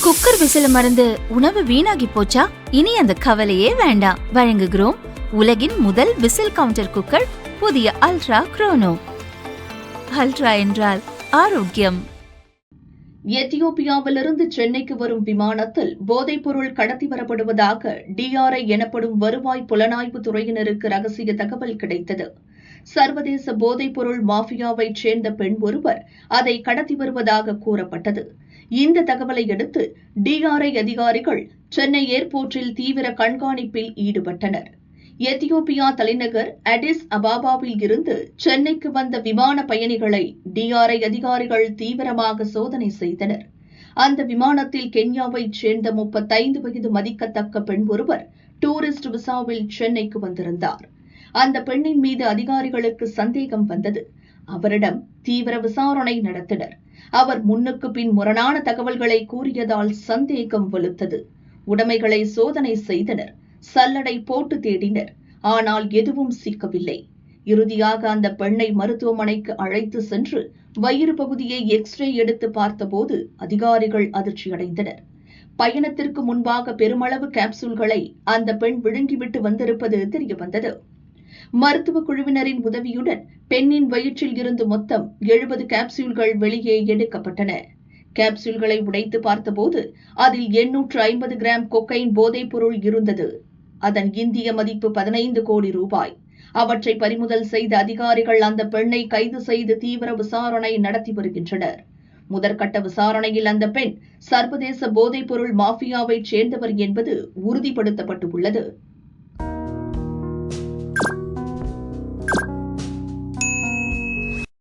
Cooker விசில மறந்து உணவு வீணாகி போச்சா? இனி அந்த கவலையே வேண்டாம். வழங்குகிறோம் உலகின் முதல் விசில் கவுண்டர் குக்கர், புதிய அல்ட்ரா குரோனோ. அல்ட்ரா என்றால் ஆரோக்கியம். எத்தியோப்பியாவிலிருந்து சென்னைக்கு வரும் விமானத்தில் போதைப் பொருள் கடத்தி வரப்படுவதாக டிஆர்ஐ எனப்படும் வருவாய் புலனாய்வு துறையினருக்கு ரகசிய தகவல் கிடைத்தது. சர்வதேச போதைப் பொருள் மாஃபியாவைச் சேர்ந்த பெண் ஒருவர் அதை கடத்தி வருவதாக கூறப்பட்டது. இந்த தகவலை அடுத்து டிஆர்ஐ அதிகாரிகள் சென்னை ஏர்போர்ட்டில் தீவிர கண்காணிப்பில் ஈடுபட்டனர். எத்தியோப்பியா தலைநகர் அடிஸ் அபாபாவில் இருந்து சென்னைக்கு வந்த விமான பயணிகளை டிஆர்ஐ அதிகாரிகள் தீவிரமாக சோதனை செய்தனர். அந்த விமானத்தில் கென்யாவைச் சேர்ந்த 35 வயது மதிக்கத்தக்க பெண் ஒருவர் டூரிஸ்ட் விசாவில் சென்னைக்கு வந்திருந்தார். அந்த பெண்ணின் மீது அதிகாரிகளுக்கு சந்தேகம் வந்தது. அவரிடம் தீவிர விசாரணை நடத்தினர். அவர் முன்னுக்கு பின் முரணான தகவல்களை கூறியதால் சந்தேகம் வலுத்தது. உடைமைகளை சோதனை செய்தனர். சல்லடை போட்டு தேடினர். ஆனால் எதுவும் சிக்கவில்லை. இறுதியாக அந்த பெண்ணை மருத்துவமனைக்கு அழைத்து சென்று வயிறு பகுதியை எக்ஸ்ரே எடுத்து பார்த்தபோது அதிகாரிகள் அதிர்ச்சியடைந்தனர். பயணத்திற்கு முன்பாக பெருமளவு கேப்சூல்களை அந்த பெண் விழுங்கிவிட்டு வந்திருப்பது தெரியவந்தது. மருத்துவ குழுவினரின் உதவியுடன் பெண்ணின் வயிற்றில் இருந்து மொத்தம் 70 கேப்சூல்கள் வெளியே எடுக்கப்பட்டன. கேப்சூல்களை உடைத்து பார்த்தபோது அதில் 850 கிராம் கொக்கைன் போதைப் பொருள் இருந்தது. அதன் இந்திய மதிப்பு 15 கோடி ரூபாய். அவற்றை பறிமுதல் செய்த அதிகாரிகள் அந்த பெண்ணை கைது செய்து தீவிர விசாரணை நடத்தி வருகின்றனர். முதற்கட்ட விசாரணையில் அந்த பெண் சர்வதேச போதைப் பொருள் மாஃபியாவைச் சேர்ந்தவர் என்பது உறுதிப்படுத்தப்பட்டுள்ளது.